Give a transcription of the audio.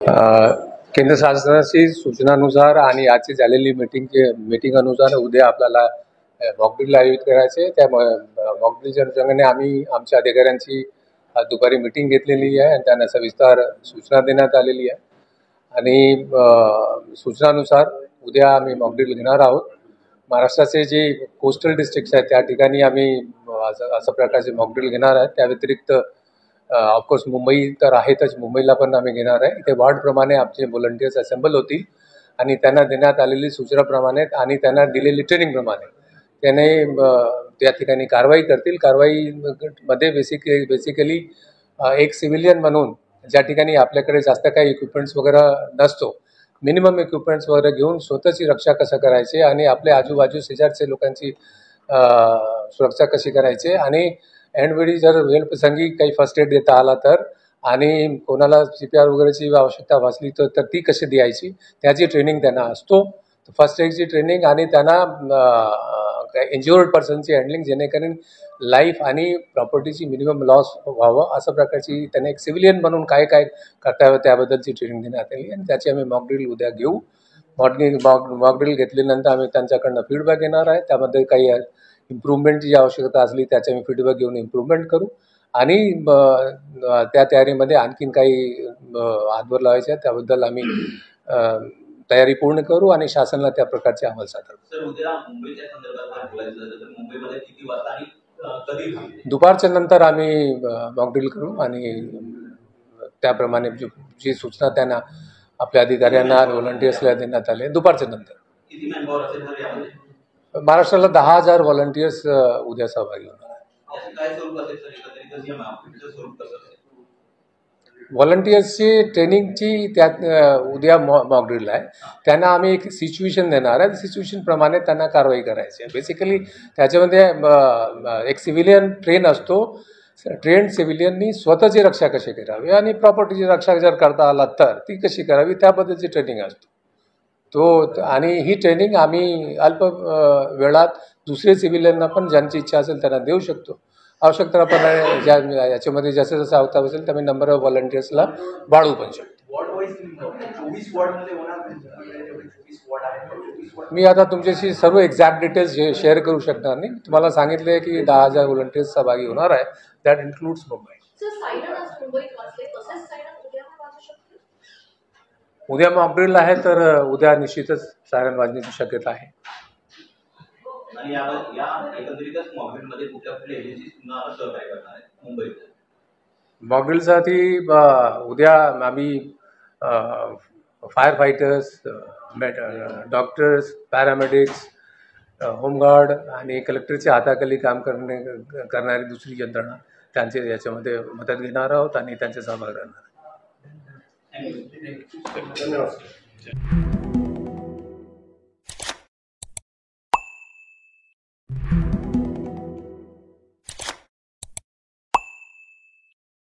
केंद्र शासनाची सूचनानुसार आणि आजची झालेली मीटिंग अनुसार उद्या आपल्याला मॉकड्रिल आयोजित करायचे। त्या मॉकड्रिलच्या अनुषंगाने आम्ही आमच्या अधिकाऱ्यांची दुपारी मीटिंग घेतलेली आहे आणि त्यांना सविस्तर सूचना देण्यात आलेली आहे आणि सूचनानुसार उद्या आम्ही मॉकड्रिल घेणार आहोत। महाराष्ट्राचे जे कोस्टल डिस्ट्रिक्ट्स आहेत त्या ठिकाणी आम्ही अशा प्रकारचे मॉकड्रिल घेणार आहे। त्या व्यतिरिक्त ऑफकोर्स मुंबई तर आहेतच, मुंबईला पण आम्ही घेणार आहे। इथे वॉर्डप्रमाणे आमचे व्हॉलंटियर्स असेंबल होतील आणि त्यांना देण्यात आलेली सूचनाप्रमाणे आणि त्यांना दिलेली ट्रेनिंगप्रमाणे त्याने त्या ठिकाणी कारवाई करतील। कारवाईमध्ये बेसिकली एक सिव्हिलियन म्हणून ज्या ठिकाणी आपल्याकडे जास्त काही इक्विपमेंट्स वगैरे नसतो, मिनिमम इक्विपमेंट्स वगैरे घेऊन स्वतःची रक्षा कसं करायची आणि आपल्या आजूबाजू शेजारच्या लोकांची सुरक्षा कशी करायची आणि ऐनवेळी जर वेळप्रसंगी काही फर्स्ट एड देता आला तर आणि कोणाला CPR वगैरेची आवश्यकता भासली तर ती कशी द्यायची त्याची ट्रेनिंग त्यांना असतो। फर्स्ट एडची ट्रेनिंग आणि त्यांना इंज्युअर्ड पर्सनची हँडलिंग जेणेकरून लाईफ आणि प्रॉपर्टीची मिनिमम लॉस व्हावं अशा प्रकारची त्यांना एक सिव्हिलियन म्हणून काय काय करता यावं त्याबद्दलची ट्रेनिंग देण्यात आली आणि त्याची आम्ही मॉकड्रिल उद्या घेऊ। मॉकड्रिल घेतल्यानंतर आम्ही त्यांच्याकडनं फीडबॅक घेणार आहे। त्यामध्ये काही इम्प्रूव्हमेंटची जी आवश्यकता असली त्याचे आम्ही फीडबॅक घेऊन इम्प्रूव्हमेंट करू आणि त्या तयारीमध्ये आणखीन काही हातभार लावायचे आहे त्याबद्दल आम्ही तयारी पूर्ण करू आणि शासनाला त्या प्रकारचे अहवाल सादर करू। दुपारच्या नंतर आम्ही मॉकड्रिल करू आणि त्याप्रमाणे जी सूचना त्यांना आपल्या अधिकाऱ्यांना व्हॉलंटियर्सला देण्यात आले दुपारच्या नंतर। महाराष्ट्राला 10,000 व्हॉलंटियर्स उद्या सहभागी होणार। व्हॉलंटियर्सची ट्रेनिंगची त्यात उद्या मॉकड्रिल आहे। त्यांना आम्ही एक सिच्युएशन देणार आहे, सिच्युएशन प्रमाणे त्यांना कारवाई करायची आहे। बेसिकली त्याच्यामध्ये एक सिव्हिलियन ट्रेन असतो, ट्रेंड सिव्हिलियननी स्वतःची रक्षा कशी करावी आणि प्रॉपर्टीची रक्षा जर करता आला तर ती कशी करावी त्याबद्दलची ट्रेनिंग असतो तो। आणि ही ट्रेनिंग आम्ही अल्प वेळात दुसरे सिव्हिलियनना पण ज्यांची इच्छा असेल त्यांना देऊ शकतो। आवश्यकताप्रमाणे ज्या याच्यामध्ये जसं जसं आवश्यकता असेल तर मी नंबर ऑफ व्हॉलंटियर्सला वाढवू पण शकतो। मी आता तुमच्याशी सर्व एक्झॅक्ट डिटेल्स शेअर करू शकणार नाही। तुम्हाला सांगितले की 10,000 व्हॉलंटियर्स सहभागी होणार आहे, दॅट इन्क्लूड्स मुंबई। उद्या मॉकड्रिल आहे तर उद्या निश्चितच सायरन वाजण्याची शक्यता आहे। मॉकड्रिलसाठी उद्या आम्ही fire fighters, doctors, paramedics, home guard आणि कलेक्टरच्या हाताखाली काम करणारी दुसरी यंत्रणा त्यांचे याच्यामध्ये मदत घेणार आहोत आणि त्यांचे सहभाग राहणार। धन्यवाद।